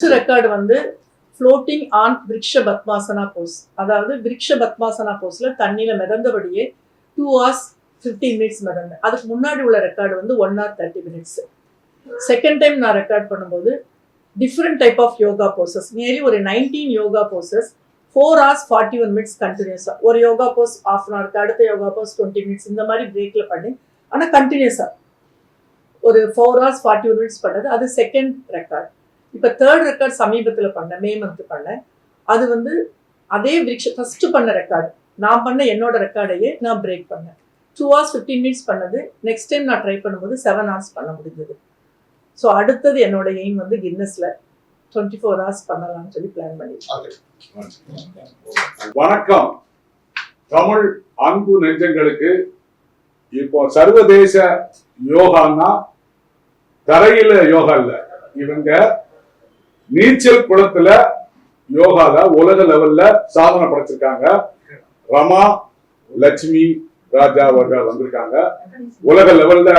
Record வந்து floating on விருக்ஷ padmasana pose. அதாவது விருக்ஷ பத்மாசனா போஸ்ல தண்ணியில மிதந்தபடியே 2 hours 15 minutes மிதந்தேன். அதுக்கு முன்னாடி உள்ள ரெக்கார்டு வந்து 1 hour 30 minutes. செகண்ட் டைம் நான் ரெக்கார்ட் பண்ணும்போது different type of yoga poses, nearly ஒரு 19 யோகா போசஸ் 4 hours 41 minutes கண்டினியூஸா. ஒரு யோகா போஸ் ½ an hour, அடுத்த யோகா போஸ் 20 minutes, இந்த மாதிரி பிரேக்ல பண்ணி ஆனால் கண்டினியூஸா ஒரு 4 hours 41 minutes பண்ணது. அது செகண்ட் ரெக்கார்ட். இப்போ தேர்ட் ரெக்கார்ட் சமீபத்தில் பண்ணேன், மே மந்த் பண்ணேன். அது வந்து அதே ஃபர்ஸ்ட் பண்ண ரெக்கார்டு, நான் பண்ண என்னோட ரெக்கார்டையே நான் பிரேக் பண்ணேன். 2 hours 15 minutes பண்ணது. நெக்ஸ்ட் டைம் நான் ட்ரை பண்ணும்போது 7 hours பண்ண முடிஞ்சது. ஸோ அடுத்தது என்னோட எய்ம் வந்து கின்னஸ்ல 24 hours பண்ணலாம்னு சொல்லி பிளான் பண்ணிருக்கேன். வணக்கம் தமிழ் அன்பு நெஞ்சங்களுக்கு. இப்போ சர்வதேச யோகான்னா தரையில யோகா இல்ல, இவங்க நீச்சல் குளத்துல யோகால உலக லெவல்ல சாதனை படைச்சிருக்காங்க. ரமா லட்சுமி ராஜா அவர்கள் வந்திருக்காங்க. உலக லெவல்ல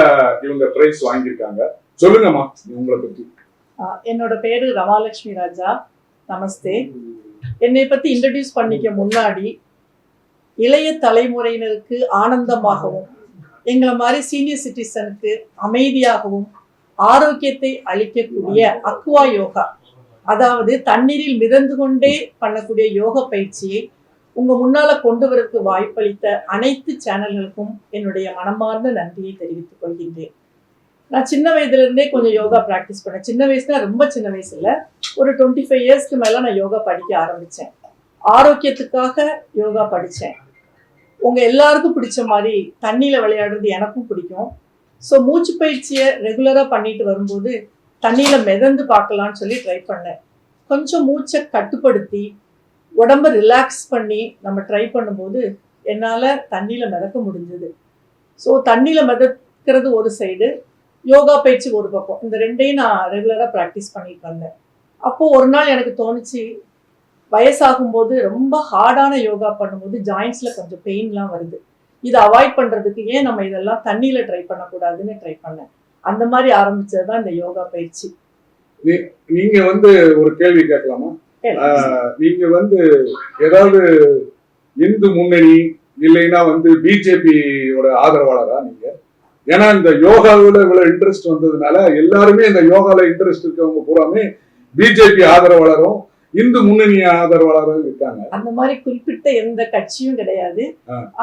இவங்க பிரைஸ் வாங்கியிருக்காங்க. சொல்லுங்கம்மா உங்களை பத்தி. என்னோட பேரு ரமாலட்சுமி ராஜா. நமஸ்தே. என்னை பத்தி இன்ட்ரடியூஸ் பண்ணிக்க முன்னாடி, இளைய தலைமுறையினருக்கு ஆனந்தமாகவும் எங்களை மாதிரி சீனியர் சிட்டிசனுக்கு அமைதியாகவும் ஆரோக்கியத்தை அளிக்கக்கூடிய அக்வா யோகா, அதாவது தண்ணீரில் மிதந்து கொண்டே பண்ணக்கூடிய யோக பயிற்சியை உங்க முன்னால கொண்டு வரதுக்கு வாய்ப்பளித்த அனைத்து சேனல்களுக்கும் என்னுடைய மனமார்ந்த நன்றியை தெரிவித்துக் கொள்கின்றேன். நான் சின்ன வயதுல இருந்தே கொஞ்சம் யோகா ப்ராக்டிஸ் பண்ணேன். சின்ன வயசுல, ரொம்ப சின்ன வயசு இல்லை, ஒரு 25 yearsக்கு மேல நான் யோகா படிக்க ஆரம்பிச்சேன். ஆரோக்கியத்துக்காக யோகா படித்தேன். உங்க எல்லாருக்கும் பிடிச்ச மாதிரி தண்ணியில விளையாடுறது எனக்கும் பிடிக்கும். ஸோ மூச்சு பயிற்சியை ரெகுலராக பண்ணிட்டு வரும்போது தண்ணியில மிதந்து பார்க்கலான்னு சொல்லி ட்ரை பண்ணேன். கொஞ்சம் மூச்சை கட்டுப்படுத்தி உடம்ப ரிலாக்ஸ் பண்ணி நம்ம ட்ரை பண்ணும்போது என்னால் தண்ணியில மிதக்க முடிஞ்சது. ஸோ தண்ணியில மிதக்கிறது ஒரு சைடு, யோகா பயிற்சி ஒரு பக்கம், இந்த ரெண்டையும் நான் ரெகுலராக ப்ராக்டிஸ் பண்ணிட்டு வந்தேன். அப்போது ஒரு நாள் எனக்கு தோணுச்சு, வயசாகும்போது ரொம்ப ஹார்டான யோகா பண்ணும்போது ஜாயின்ஸில் கொஞ்சம் பெயின்லாம் வருது. இதை அவாய்ட் பண்ணுறதுக்கு ஏன் நம்ம இதெல்லாம் தண்ணியில் ட்ரை பண்ணக்கூடாதுன்னு ட்ரை பண்ணேன். அந்த மாதிரி ஆரம்பிச்சது தான் இந்த யோகா பயிற்சி. நீங்க வந்து ஒரு கேள்வி கேட்கலாமா? நீங்க வந்து ஏதாவது இந்து முன்னணி இல்லைன்னா வந்து பிஜேபியோட ஆதரவாளரா நீங்க? ஏன்னா இந்த யோகாவில் இவ்வளவு இன்ட்ரெஸ்ட் வந்ததுனால எல்லாருமே இந்த யோகால இன்ட்ரெஸ்ட் இருக்கவங்க பூராமே பிஜேபி ஆதரவாளரும் இந்து முன்னணி ஆதரவாளரும் இருக்காங்க. அந்த மாதிரி குறிப்பிட்ட எந்த கட்சியும் கிடையாது.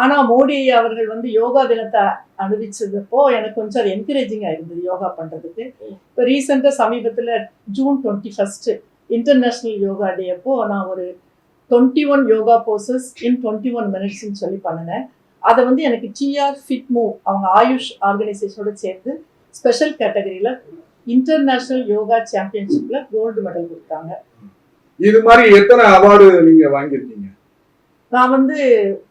ஆனா மோடி அவர்கள் வந்து யோகா தினத்தை அறிவிச்சதப்போ எனக்கு கொஞ்சம் அது என்கரேஜிங்கா இருந்தது யோகா பண்றதுக்கு. இப்போ ரீசெண்டா சமீபத்துல June 21 இன்டர்நேஷனல் யோகா டே அப்போ நான் ஒரு 21 யோகா போசஸ் இன் 21 minutesன்னு சொல்லி பண்ணினேன். அதை வந்து எனக்கு TR ஃபிட் மூவ் அவங்க ஆயுஷ் ஆர்கனைசேஷனோட சேர்ந்து ஸ்பெஷல் கேட்டகரியில இன்டர்நேஷனல் யோகா சாம்பியன்ஷிப்ல கோல்டு மெடல் கொடுத்தாங்க. இது மாதிரி எத்தனை அவார்டு நீங்க வாங்கியிருக்கீங்க? நான் வந்து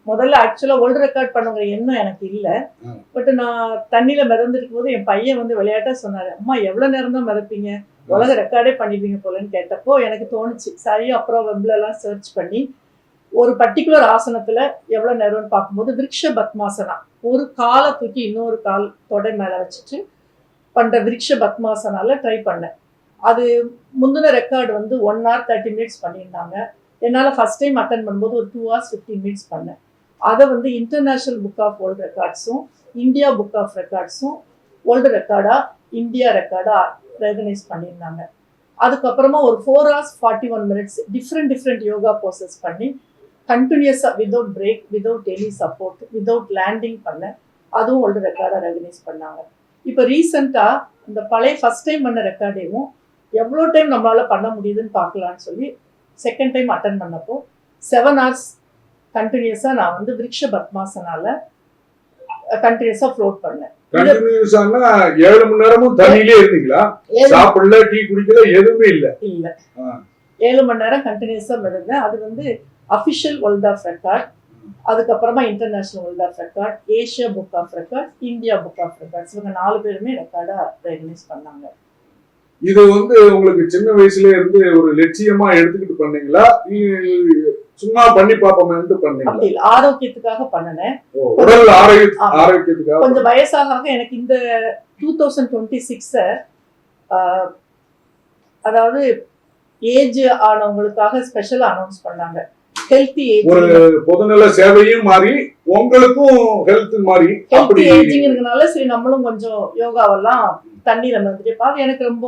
முதல்ல ஆக்சுவலா வேர்ல்டு ரெக்கார்ட் பண்ணுங்கிற எண்ணம் எனக்கு இல்லை. பட் நான் தண்ணியில மிதந்துருக்கும் போது என் பையன் வந்து விளையாட்டா சொன்னாரு, அம்மா எவ்வளவு நேரம் தான் மிதப்பீங்க, உலக ரெக்கார்டே பண்ணிடுவீங்க போலன்னு கேட்டப்போ எனக்கு தோணுச்சு. சரி, அப்புறம் வெப்லலாம் சர்ச் பண்ணி ஒரு பர்டிகுலர் ஆசனத்துல எவ்வளவு நேரம்னு பார்க்கும்போது விருக்ஷ பத்மாசனா, ஒரு காலை தூக்கி இன்னொரு கால் தொடை மேல வச்சுட்டு பண்ற விருக்ஷ பத்மாசனால ட்ரை பண்ணேன். அது முந்தின ரெக்கார்டு வந்து 1 hour 30 minutes பண்ணியிருந்தாங்க. என்னால் ஃபர்ஸ்ட் டைம் அட்டன் பண்ணும்போது ஒரு 2 hours 15 minutes பண்ணேன். அதை வந்து இன்டர்நேஷனல் புக் ஆஃப் வேர்ல்டு ரெக்கார்ட்ஸும் இந்தியா புக் ஆஃப் ரெக்கார்ட்ஸும் வேர்ல்டு ரெக்கார்டா இந்தியா ரெக்கார்டா ரெகனைஸ் பண்ணியிருந்தாங்க. அதுக்கப்புறமா ஒரு 4 hours 41 minutes different yoga poses பண்ணி கண்டினியூஸாக without break, without any support, without landing பண்ணேன். அதுவும் வேர்ல்டு ரெக்கார்டாக ரெகனைஸ் பண்ணாங்க. இப்போ ரீசெண்டாக இந்த பழைய ஃபர்ஸ்ட் டைம் பண்ண ரெக்கார்டையும் எவ்வளோ டைம் நம்மளால் பண்ண முடியுதுன்னு பார்க்கலான்னு சொல்லி செகண்ட் டைம் அட்டன் பண்ணப்போ 7 hours கண்டினியூஸாக நான் வந்து விருக்ஷ பத்மாசனால கண்டினியூஸாக ஃப்ளோட் பண்ணேன். 7 மணி நேரமும் தண்ணியிலே இருந்தீங்களா? சாப்பிடல, டீ குடிக்கல, எதுவுமே இல்லை? 7 மணி நேரம் கண்டினியூஸாக மிதந்தேன். அது வந்து அஃபிஷியல் வேர்ல்ட் ஆஃப் ரெக்கார்ட், அதுக்கப்புறமா international world of record, Asia book of record, India book of records, இவங்க 4 பேருமே ரெக்கார்டாக ரெகனைஸ் பண்ணாங்க. இது வந்து உங்களுக்கு சின்ன வயசுல இருந்து ஒரு லட்சியமா எடுத்துக்கிட்டு பண்ணீங்களா, சும்மா பண்ணி பார்ப்போம்னு பண்ணீங்களா? ஆரோக்கியத்துக்காக பண்ணினேன். உடல் ஆரோக்கியத்துக்காக. கொஞ்சம் வயசாக எனக்கு இந்த 2026 அதாவது ஏஜ் ஆனவங்களுக்காக ஸ்பெஷலா அனௌன்ஸ் பண்ணாங்க. ஹெல்த்தி ஒரு ஏஜ், பொதுநல சேவையும் மாறி உங்களுக்கும் ஹெல்த் மாறி ஹெல்த்தி அப்படி ஏஜிங்கிறதுனால சரி நம்மளும் கொஞ்சம் யோகாவெல்லாம் தண்ணியில வந்துட்டு அது எனக்கு ரொம்ப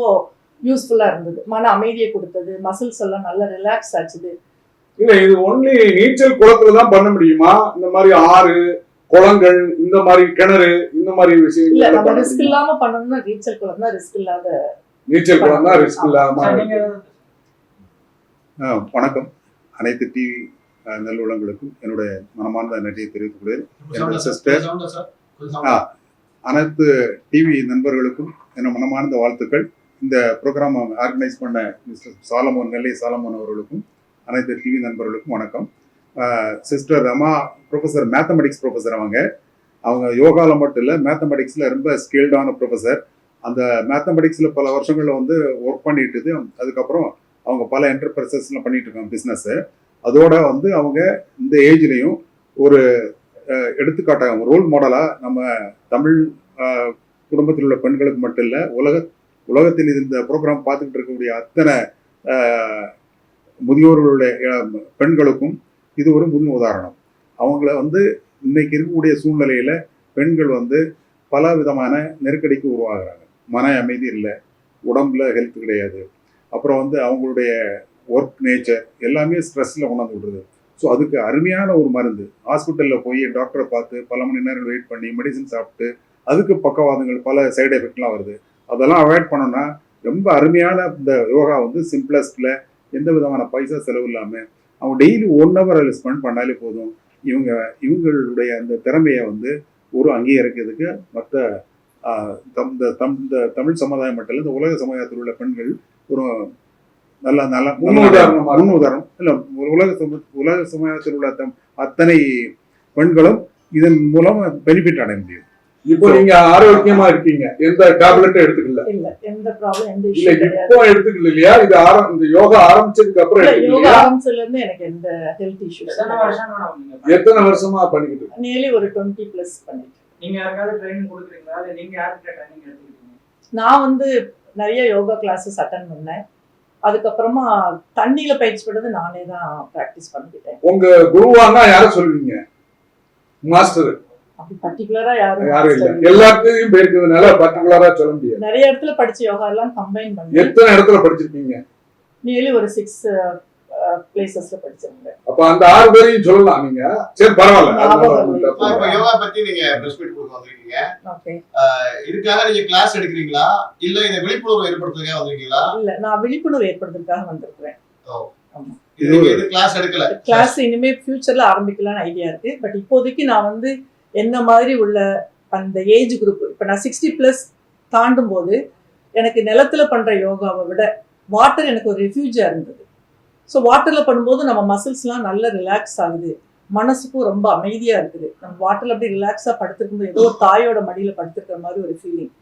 யூஸ்ஃபுல்லா இருந்தது. மன அமைதியை கொடுத்தது, மசில்ஸ் எல்லாம் நல்லா ரிலாக்ஸ் ஆச்சுது. இல்ல இது ஒன்லி நீச்சல் குளத்துல தான் பண்ண முடியுமா? இந்த மாதிரி ஆறு குளங்கள், இந்த மாதிரி கிணறு, இந்த மாதிரி இல்ல விஷயங்கள் நம்ம பண்ண ரிஸ்க் முடியுமா? இல்லாம பண்ணணும்னா நீச்சல் குளம் தான் ரிஸ்க் இல்லாத. நீச்சல் குளம் தான் ரிஸ்க் இல்லாம வணக்கம். அனைத்து டிவி நல்லுள்ளங்களுக்கும் என்னுடைய மனமார்ந்த நன்றியை தெரிவித்துக் கொள்கிறேன். என்னுடைய சிஸ்டர் அனைத்து டிவி நண்பர்களுக்கும் என்ன மனமார்ந்த வாழ்த்துக்கள். இந்த ப்ரோக்ராம் ஆர்கனைஸ் பண்ண மிஸ்டர் சாலமோன், நெல்லை சாலமோன் அவர்களுக்கும் அனைத்து டிவி நண்பர்களுக்கும் வணக்கம். Sister Rama professor, mathematics professor. அவங்க யோகாவில் மட்டும் இல்லை, மேத்தமெட்டிக்ஸில் ரொம்ப ஸ்கில்டான ப்ரொஃபஸர். அந்த மேத்தமெட்டிக்ஸில் பல வருஷங்களில் வந்து ஒர்க் பண்ணிட்டு அதுக்கப்புறம் அவங்க பல என்டர்பிரைசஸ்லாம் பண்ணிட்டு இருக்காங்க பிஸ்னஸ்ஸு. அதோட வந்து அவங்க இந்த ஏஜ்லேயும் ஒரு எடுத்துக்காட்டாக ரோல் மாடலாக நம்ம தமிழ் குடும்பத்தில் உள்ள பெண்களுக்கு மட்டும் இல்லை, உலகத்தில் இந்த ப்ரோக்ராம் பார்த்துக்கிட்டு இருக்கக்கூடிய அத்தனை முதியோர்களுடைய பெண்களுக்கும் இது ஒரு முன் உதாரணம். அவங்கள வந்து இன்னைக்கு இருக்கக்கூடிய சூழ்நிலையில் பெண்கள் வந்து பல விதமான நெருக்கடிக்கு உருவாகிறாங்க. மன அமைதி இல்லை, உடம்புல ஹெல்த் கிடையாது, அப்புறம் வந்து அவங்களுடைய ஒர்க் நேச்சர் எல்லாமே ஸ்ட்ரெஸ்ஸில் கொண்டாந்து விடுறது. ஸோ அதுக்கு அருமையான ஒரு மருந்து. ஹாஸ்பிட்டலில் போய் டாக்டரை பார்த்து பல மணி நேரம் வெயிட் பண்ணி மெடிசன் சாப்பிட்டு அதுக்கு பக்கவாதங்கள், பல சைடு எஃபெக்ட்லாம் வருது. அதெல்லாம் அவாய்ட் பண்ணோன்னா ரொம்ப அருமையான இந்த யோகா வந்து சிம்பிளஸ்டில் எந்த விதமான பைசா செலவு இல்லாமல் அவங்க டெய்லி 1 hour அதில் ஸ்பெண்ட் பண்ணாலே போதும். இவங்களுடைய அந்த திறமையை வந்து ஒரு அங்கீகரிக்கிறதுக்கு மற்ற இந்த தமிழ் சமுதாயம் மட்டும் இல்லை, இந்த உலக சமுதாயத்தில் உள்ள பெண்கள் ஒரு நல்ல நல்ல முன் உதாரணம் இல்லை. உலக சமுதாயத்தில் உள்ள அத்தனை பெண்களும் இதன் மூலம் பெனிஃபிட் அடைய முடியும். இப்போ நீங்க ஆரோக்கியமா இருக்கீங்க, எந்த டேப்லெட்டும் எடுத்துக்கல? இல்ல, எந்த ப்ராப்ளம், எந்த இல்ல, இஷ்யூ இப்போ எடுத்துக்கல இல்லையா? இது இந்த யோகா ஆரம்பிச்சதுக்கு அப்புறம் யோகா எடுத்துக்கலையா? ஆரம்பிச்சதுல இருந்து எனக்கு எந்த ஹெல்த் இஷ்யூஸ். எத்தனை வருஷமா பண்ணிக்கிட்டு இருக்கீங்க? நியர்லி ஒரு 20+ பண்ணிட்டு. நீங்க யாருக்காவது ட்ரைனிங் கொடுக்குறீங்களா? இல்ல நீங்க யார்கிட்ட ட்ரைனிங் எடுத்துக்கிட்டீங்க? நான் வந்து நிறைய யோகா கிளாஸஸ் அட்டன் பண்ணேன். அதுக்கப்புறமா தண்ணியில பயிற்சி பண்ணது நானே தான் ப்ராக்டிஸ் பண்ணிக்கிட்டேன். உங்க குருவானா யார சொல்லுவீங்க? மாஸ்டர் அப்படி பர்டிகுலரா யாரும் இல்ல, எல்லாத்தையும் போயிருக்கிறதுனால பர்டிகுலரா சொல்ல முடியாது. நிறைய இடத்துல படிச்ச யோகா எல்லாம் கம்பைன் பண்ணி எத்தனை இடத்துல படிச்சிருக்கீங்க? நியர்லி ஒரு 6 பிளேசஸ்ல படிச்சிருந்தேன். அப்ப அந்த 6 பேரையும் சொல்லலாம் நீங்க. சரி, பரவாயில்ல. இப்ப யோகா பத்தி நீங்க பிரஸ் மீட் கொடுக்க வந்திருக்கீங்க. ஓகே. இதுக்காக நீங்க கிளாஸ் எடுக்கிறீங்களா இல்ல இந்த விழிப்புணர்வு ஏற்படுத்துறதுக்காக வந்திருக்கீங்களா? இல்ல, நான் விழிப்புணர்வு ஏற்படுத்துறதுக்காக வந்திருக்கிறேன். இது கிளாஸ் எடுக்கல. கிளாஸ் இனிமே ஃபியூச்சர்ல ஆரம்பிக்கலாம்னு ஐடியா இருக்கு. பட் இப்போதைக்கு நான் வந்து என்ன மாதிரி உள்ள அந்த ஏஜ் குரூப், இப்ப நான் 60+ தாண்டும் போது எனக்கு நிலத்துல பண்ற யோகாவை விட வாட்டர் எனக்கு ஒரு ரெஃப்யூஜா இருந்தது. ஸோ வாட்டர்ல பண்ணும்போது நம்ம மசில்ஸ்லாம் நல்லா ரிலாக்ஸ் ஆகுது, மனசுக்கும் ரொம்ப அமைதியா இருக்குது. நம்ம வாட்டர்ல அப்படியே ரிலாக்ஸா படுத்திருக்கும்போது ஏதோ ஒரு தாயோட மடியில படுத்திருக்கிற மாதிரி ஒரு ஃபீலிங்.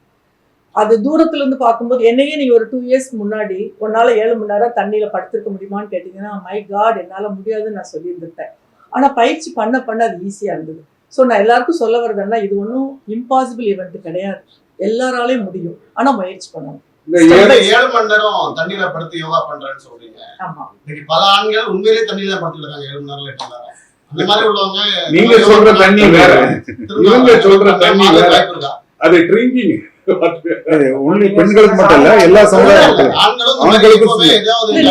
அது தூரத்துல இருந்து பார்க்கும்போது என்னையே நீங்க ஒரு 2 years முன்னாடி உன்னால 7 மணி நேரம் தண்ணியில படுத்திருக்க முடியுமான்னு கேட்டீங்கன்னா, மை காட், என்னால முடியாதுன்னு நான் சொல்லியிருந்திருப்பேன். ஆனா பயிற்சி பண்ண பண்ண அது ஈஸியா இருந்தது. ஸோ நான் எல்லாருக்கும் சொல்ல வர்றதுன்னா, இது ஒன்றும் இம்பாசிபிள் ஈவெண்ட் கிடையாது, எல்லாராலையும் முடியும். ஆனா முயற்சி பண்ணணும். 7 மணி நேரம் தண்ணியில படுத்து யோகா பண்றேன்னு சொல்றீங்க. ஆமா, இன்னைக்கு பல ஆண்கள் உண்மையிலேயே தண்ணியில படுத்துட்டு இருக்காங்க 7 மணி நேரம் 8 மணி நேரம். அந்த மாதிரி உள்ளவங்க நீங்க சொல்ற தண்ணி வேற, இவங்க சொல்ற தண்ணி வேற. வாய்ப்பு இருக்கா? அது ட்ரிங்கிங் ஒன்லி பெண்களுக்கு மட்டும் இல்ல, எல்லா சமுதாயத்துக்கும்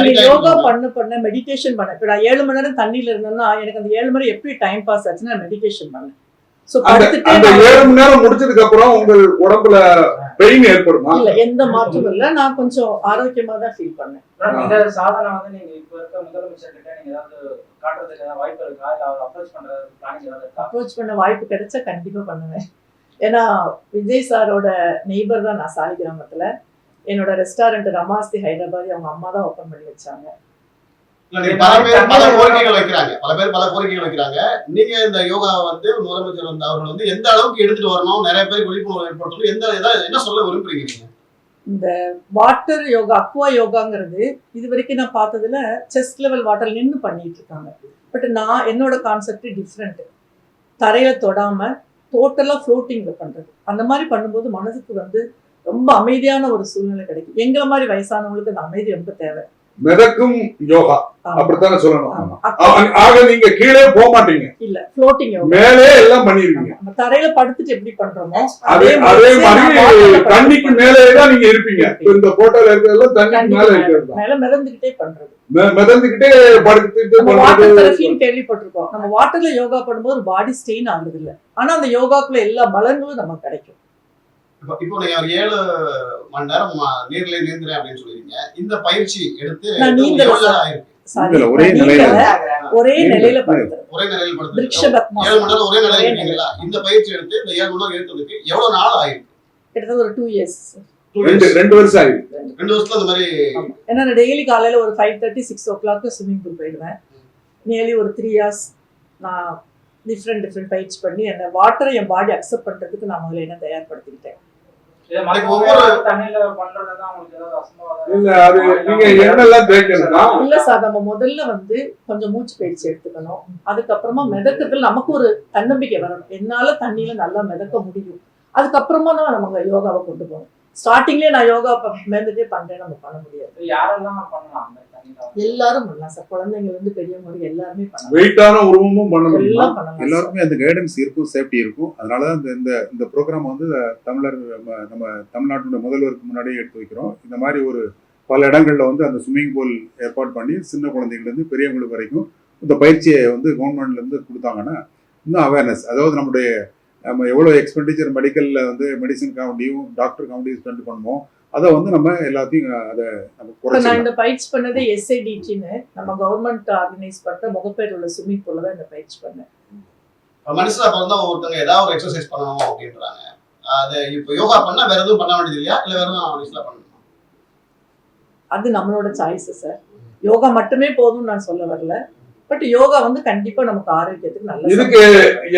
நீங்க யோகா பண்ண மெடிடேஷன் பண்ண. இப்ப நான் 7 மணி நேரம் தண்ணியில இருந்தேன்னா எனக்கு அந்த 7 மணி எப்படி டைம் பாஸ் ஆச்சுன்னா மெடிடேஷன் பண்ணேன். சோ அந்த 7 மணி நேரம் முடிச்சதுக்கு அப்புறம் உங்க உடம்புல பெயின் ஏற்படுமா? இல்ல, எந்த மாற்றமும் இல்ல. நான் கொஞ்சம் ஆரோக்கியமா தான் ஃபீல் பண்ணேன். இந்த சாதனை வந்து நீங்க இப்ப இருக்க முதலமைச்சர் கிட்ட நீங்க ஏதாவது காட்டுறதுக்கு ஏதாவது வாய்ப்பு இருக்கா? இல்ல அவர் அப்ரோச் பண்றது பிளானிங் ஏதாவது இருக்கா? அப்ரோச் பண்ண வாய்ப்பு கிடைச்சா கண்டிப்பா பண்ணுவேன். ஏன்னா விஜய் சாரோட நெய்பர் தான் நான் சாலிகிராமத்துல. என்னோட ரெஸ்டாரண்ட் ரமாஸ்தி ஹைதராபாத் அவங்க அம்மா தான் ஓபன் பண்ணி வச்சாங்க. பல பேர் பல கோரிக்கைகள் வைக்கிறாங்க. நீங்க இந்த யோகா வந்து முதலமைச்சர் வந்து அவர்கள் வந்து எந்த அளவுக்கு எடுத்துட்டு வரணும், நிறைய பேருக்கு விழிப்புணர்வு ஏற்படுத்தணும், என்ன சொல்ல விரும்புறீங்க நீங்க? இந்த வாட்டர் யோகா, அக்வா யோகாங்கிறது இது வரைக்கும் நான் பார்த்ததுல செஸ்ட் லெவல் வாட்டர் நின்று பண்ணிட்டு இருக்காங்க. பட் நான் என்னோட கான்செப்ட் டிஃப்ரெண்ட். தரையில தொடாம டோட்டலா ஃப்ளோட்டிங்ல பண்றது. அந்த மாதிரி பண்ணும்போது மனசுக்கு வந்து ரொம்ப அமைதியான ஒரு சூழ்நிலை கிடைக்கும். எங்களை மாதிரி வயசானவங்களுக்கு அந்த அமைதி ரொம்ப தேவை. மிதக்கும் யோகா ஆமா. அப்படித்தானே சொல்லணும். ஆமா. ஆக நீங்க கீழே போக மாட்டீங்க, இல்ல ஃப்ளோட்டிங் யோகா. மேலே எல்லாம் பண்ணிருக்கீங்க. நம்ம தரையில படுத்துட்டு எப்படி பண்றோமோ அதே மாதிரி தண்ணிக்கு மேலே தான் நீங்க இருப்பீங்க. இப்ப இந்த போட்டோல இருக்கிறதெல்லாம் தண்ணிக்கு மேல இருக்கிறது தான். மேல மிதந்துகிட்டே பண்றது. மிதந்துகிட்டே படுத்துட்டு நம்ம வாட்டர் பண்றது. தெரபின்னு கேள்விப்பட்டிருக்கோம். நம்ம வாட்டர்ல யோகா பண்ணும்போது பாடி ஸ்ட்ரெயின் ஆகுது இல்ல, ஆனா அந்த யோகாக்குள்ள எல்லா பலன்களும் நமக்கு கிடைக்கும். இப்போ நீங்க ஒரு 7 மணி நேரம் நீர்ல நீந்துறேன் அப்படின்னு சொல்லிருக்கீங்க. இந்த பயிற்சி எடுத்து நான் நீந்தல எவ்வளவு நாள் ஆயிருக்கு? சாரி, இல்ல, ஒரே நான் நிலையில. நீந்தல. ஒரே நிலையில படுத்துறது. ஒரே நிலையில் படுத்து விருட்ச 7 மணி பத்மாசனம். நேரம் ஒரே நிலையில இருக்கீங்களா? இந்த பயிற்சி எடுத்து இந்த 7 மணி நேரம் இருக்கிறதுக்கு எவ்வளவு நாள் ஆயிருக்கு? கிட்டத்தட்ட ஒரு 2 இயர்ஸ். 2 வருஷம் ஆயிடுச்சு. 2 வருஷத்துல இந்த மாதிரி ஏன்னா நான் டெய்லி காலையில ஒரு 5:30 6 o'clock ஸ்விம்மிங் பூல் போயிடுவேன். நியர்லி ஒரு 3 years நான் டிஃப்ரெண்ட் பயிற்சி பண்ணி என்ன வாட்டரை என் பாடி அக்செப்ட் பண்றதுக்கு நான் முதல்ல என்ன தயார்படுத்திக்கிட்டேன். இதை மற்றவங்க தண்ணியில பண்றதுதான் உங்களுக்கு ஏதாவது அசம்பாவிதம்? இல்ல, அது நீங்க என்னெல்லாம் தேய்க்கணும்னா, இல்ல சார், நம்ம முதல்ல கொஞ்சம் மூச்சு பயிற்சி எடுத்துக்கணும். அதுக்கப்புறமா மிதக்கிறதுல நமக்கு ஒரு தன்னம்பிக்கை வரணும். என்னால தண்ணியில நல்லா மிதக்க முடியும். அதுக்கப்புறமா தான் நம்ம யோகாவை கொண்டு போகணும். ஸ்டார்டிங்லயே நான் யோகா மிதந்துட்டே பண்றேன் நம்ம பண்ண முடியாது. யாரெல்லாம் பண்ணலாம் அந்த தண்ணியில? எல்லாரும் பண்ணலாம் சார், குழந்தைங்க இருந்து பெரியவங்க வரைக்கும் எல்லாருமே பண்ணலாம். வெயிட்டான உருவமும் பண்ண முடியும். எல்லாம் பண்ணலாம் சார். எல்லாருக்குமே அந்த கைடன்ஸ் இருக்கும், சேஃப்டி இருக்கும். அதனாலதான் இந்த ப்ரோக்ராம் வந்து நம்ம தமிழ்நாட்டுடைய முதல்வருக்கு முன்னாடியே எடுத்து வைக்கிறோம். இந்த மாதிரி ஒரு பல இடங்கள்ல வந்து அந்த ஸ்விம்மிங் பூல் ஏற்பாடு பண்ணி சின்ன குழந்தைங்கள்ல இருந்து பெரியவங்களுக்கு வரைக்கும் இந்த பயிற்சியை வந்து கவர்மெண்ட்ல இருந்து கொடுத்தாங்கன்னா இன்னும் அவேர்னஸ், அதாவது நம்ம எவ்வளோ எக்ஸ்பெண்டிச்சர் மெடிக்கல்ல வந்து மெடிசன் காவண்டியும் டாக்டர் காவண்டியும் ஸ்பெண்ட் பண்ணுமோ அதை வந்து நம்ம எல்லாத்தையும் அதை நம்ம இப்ப நான் குறைச்சிக்கலாம். இந்த பயிற்சி பண்ணது SIDTன்னு நம்ம கவர்மெண்ட் ஆர்கனைஸ் பண்ற முகப்பேர் உள்ள ஸ்விம்மிங் பூல்ல தான் இந்த பயிற்சி பண்ணேன். மனுஷனா பிறந்தா ஒருத்தவங்க ஏதாவது ஒரு எக்ஸசைஸ் பண்ணணும் அப்படின்றாங்க. அது இப்போ யோகா பண்ணா வேற எதுவும் பண்ண வேண்டியது இல்லையா? இல்ல வெறும் மனுஷனா பண்ணணும்? அது நம்மளோட சாய்ஸ் சார். யோகா மட்டுமே போதும்னு நான் சொல்ல வரல. பட் யோகா கண்டிப்பா நமக்கு ஆரோக்கியத்துக்கு நல்ல இதுக்கு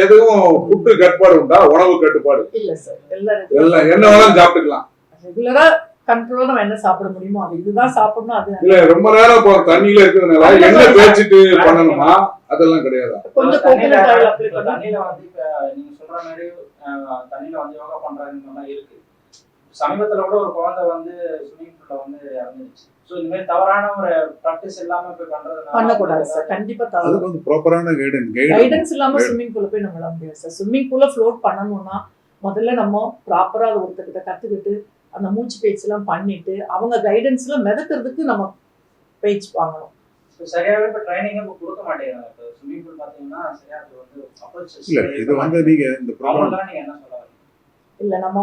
எதுவும் ஃபுட்டு கட்டுப்பாடு உண்டா? உணவு கட்டுப்பாடு இல்ல சார். எல்லாரும் எல்லாம் என்ன வேணாலும் சாப்பிட்டுக்கலாம். ரெகுலரா கண்ட்ரோலா நம்ம என்ன சாப்பிட முடியுமோ அது இதுதான் சாப்பிடணும். அது இல்ல, ரொம்ப நேரம் இப்போ தண்ணியில இருக்கிறதுனால எண்ணெய் தேய்ச்சிட்டு பண்ணணுமா? அதெல்லாம் கிடையாது. கொஞ்சம் கோகனட் ஆயில் அப்ளை பண்ணி தண்ணியில இப்ப நீங்க சொல்ற மாதிரி தண்ணியில யோகா பண்றாங்கன்னு இருக்கு. சமீபத்துல கூட ஒரு குழந்தை ஸ்விம்மிங் பூல்ல இறந்துருச்சு. சோ இந்த மாதிரி தவறான ஒரு பிராக்டிஸ் இல்லாம போய் பண்றதுனால பண்ணக்கூடாது சார். கண்டிப்பா தவறு. அதுக்கு வந்து ப்ராப்பரான கைடன்ஸ் இல்லாம ஸ்விம்மிங் பூல்ல போய் நம்ம விட முடியாது சார். ஸ்விம்மிங் பூல்ல ஃப்ளோட் பண்ணணும்னா முதல்ல நம்ம ப்ராப்பரா அதை ஒருத்தர்கிட்ட கத்துக்கிட்டு அந்த மூச்சு பயிற்சி எல்லாம் பண்ணிட்டு அவங்க கைடன்ஸ்ல மிதக்கிறதுக்கு நம்ம பயிற்சி வாங்கணும். சரியாவே இப்ப ட்ரைனிங் இப்ப கொடுக்க மாட்டேங்கிறாங்க. இப்ப ஸ்விம்மிங் பூல் பாத்தீங்கன்னா சரியா அது அப்ரோச் இல்ல, இது வந்து நீங்க இந்த ப்ரோக்ராம் நீங்க என்ன சொல்ல வரீங்க? இல்ல, நம்ம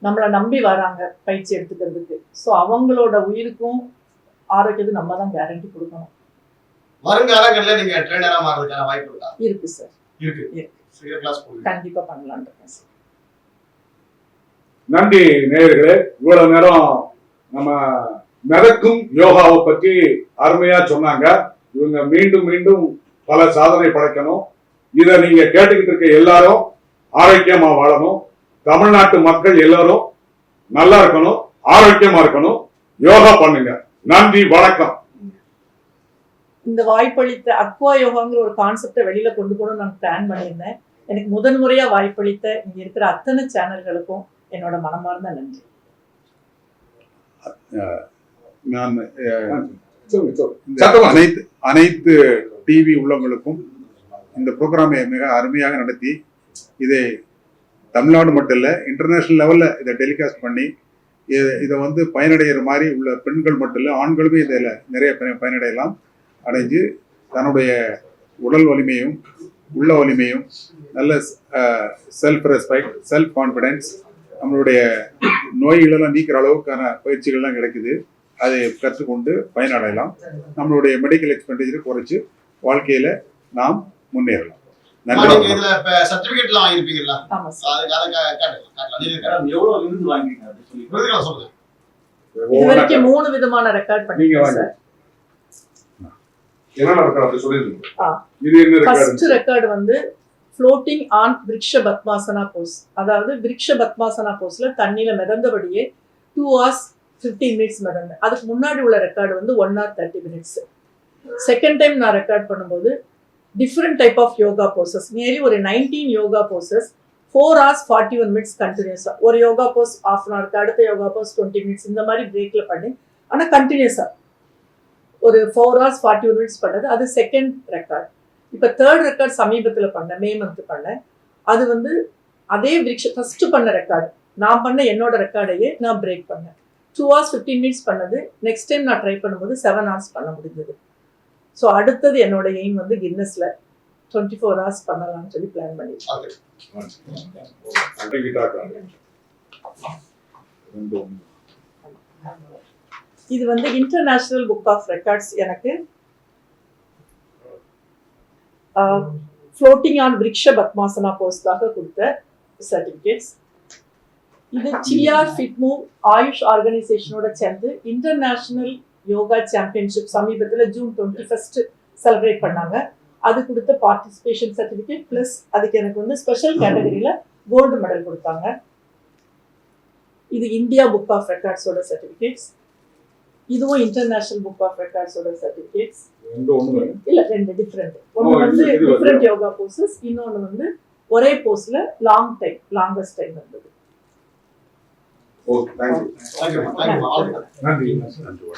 நம்மளை நம்பி வராங்க பயிற்சி எடுத்துக்கிறதுக்கு. ஸோ அவங்களோட உயிருக்கும் ஆரோக்கியத்துக்கு நம்ம தான் கேரண்டி கொடுக்கணும். வருங்காலங்கள்ல நீங்க ட்ரெயினரா மாறதுக்கான வாய்ப்பு இருக்கா? இருக்கு சார், இருக்கு. கிளாஸ் போடுங்க. கண்டிப்பா பண்ணலாம்னு இருக்கேன் சார். நன்றி நேயர்களே, இவ்வளவு நேரம் நம்ம மிதக்கும் யோகாவை பற்றி அருமையா சொன்னாங்க. இவங்க மீண்டும் மீண்டும் பல சாதனை படைக்கணும். இதை நீங்க கேட்டுக்கிட்டு இருக்க எல்லாரும் ஆரோக்கியமா வாழணும். தமிழ்நாட்டு மக்கள் எல்லாரும் நல்லா இருக்கணும், ஆரோக்கியமா இருக்கணும். யோகா பண்ணுங்க. நன்றி, வணக்கம். இந்த வாய்ப்பளித்த அக்வா யோகாங்கிற ஒரு கான்செப்டை வெளியில கொண்டு போகணும்னு நான் பிளான் பண்ணியிருந்தேன். எனக்கு முதன்முறையா வாய்ப்பளித்த இங்க இருக்கிற அத்தனை சேனல்களுக்கும் என்னோட மனமார்ந்த நன்றி. நான் சத்தமா. அனைத்து டிவி உள்ளவங்களுக்கும் இந்த ப்ரோக்ராமை மிக அருமையாக நடத்தி இதை தமிழ்நாடு மட்டும் இல்லை இன்டர்நேஷனல் லெவலில் இதை டெலிகாஸ்ட் பண்ணி இதை வந்து பயனடைகிற மாதிரி உள்ள பெண்கள் மட்டும் இல்லை ஆண்களுமே இதில் நிறைய பயனடையலாம். அடைஞ்சு தன்னுடைய உடல் வலிமையும் உள்ள வலிமையும் நல்ல செல்ஃப் ரெஸ்பெக்ட், செல்ஃப் கான்ஃபிடென்ஸ், நம்மளுடைய நோய்களெல்லாம் நீக்கிற அளவுக்கான பயிற்சிகள்லாம் கிடைக்குது. அதை கற்றுக்கொண்டு பயனடையலாம். நம்மளுடைய மெடிக்கல் எக்ஸ்பெண்டிச்சரை குறைச்சி வாழ்க்கையில் நாம் முன்னேறலாம். நன்றி. இதுல சர்டிபிகேட்லாம் வாங்கிருப்பீங்களா? ஆமா சார். எவ்வளவு விருது வாங்கிருக்கீங்க அப்படின்னு சொல்லி விருதுகளை சொல்லுங்க. இது வரைக்கும் 3 விதமான ரெக்கார்ட் பண்ணிருக்கேன் சார். என்ன நடக்கும் அப்படி சொல்லிருக்கீங்க. ஆ. இது என்ன first record? Record floating on Vriksha Padmasana pose. அதாவது விருட்ச பத்மாசனா போஸ்ல தண்ணியில மிதந்தபடியே 2 hours 15 minutes மிதந்த. அதுக்கு முன்னாடி உள்ள record 1 hour 30 minutes. Second time நான் ரெக்கார்ட் பண்ணும்போது different type of yoga poses, nearly ஒரு 19 யோகா போசஸ் 4 hours 41 minutes கண்டினியூஸா. ஒரு yoga Bose half an hour, அடுத்த யோகா போஸ் 20 minutes, இந்த மாதிரி பிரேக்ல பண்ணி ஆனா கண்டினியூஸா ஒரு 4 hours 41 minutes பண்ணது, அது செகண்ட் ரெக்கார்ட். இப்போ தேர்ட் ரெக்கார்ட் சமீபத்தில் பண்ணேன், மே மந்த் பண்ணேன். அது வந்து அதே ஃபர்ஸ்ட் பண்ண ரெக்கார்டு, நான் பண்ண என்னோட ரெக்கார்டையே நான் பிரேக் பண்ணேன். 2 hours 15 minutes பண்ணது, நெக்ஸ்ட் டைம் நான் ட்ரை பண்ணும்போது 7 hours பண்ண முடிஞ்சது. ஸோ அடுத்தது என்னோட எய்ம் வந்து கின்னஸ்ல 24 hours பண்ணலாம்னு சொல்லி பிளான் பண்ணிருக்கேன். இது வந்து இன்டர்நேஷனல் புக் ஆஃப் ரெக்கார்ட்ஸ் எனக்கு ஃப்ளோட்டிங் ஆன் விருக்ஷ பத்மாசனா போஸ்ட்காக கொடுத்த சர்டிஃபிகேட்ஸ். இது சிஆர் ஃபிட்மூவ் ஆயுஷ் ஆர்கனைசேஷனோட சேர்ந்து இன்டர்நேஷனல் யோகா சாம்பியன்ஷிப் சமீபத்தில் ஜூன் 21 செலிப்ரேட் பண்ணாங்க. அது கொடுத்த பார்ட்டிசிபேஷன் சர்டிஃபிகேட் ப்ளஸ் அதுக்கு எனக்கு வந்து ஸ்பெஷல் கேட்டகரியில் கோல்டு மெடல் கொடுத்தாங்க. இது இந்தியா புக் ஆஃப் ரெக்கார்ட்ஸோட சர்டிஃபிகேட்ஸ். இதுவும் இன்டர்நேஷனல் புக் ஆஃப் ரெக்கார்ட்ஸோட சர்டிஃபிகேட்ஸ். இல்ல, ரெண்டு டிஃப்ரெண்ட். ஒன்று வந்து டிஃப்ரெண்ட் யோகா போசஸ், இன்னொன்று வந்து ஒரே போஸ்ல லாங்கஸ்ட் டைம் இருந்தது. Okay, thank you. தேங்க்யூ. நன்றி. நன்றி.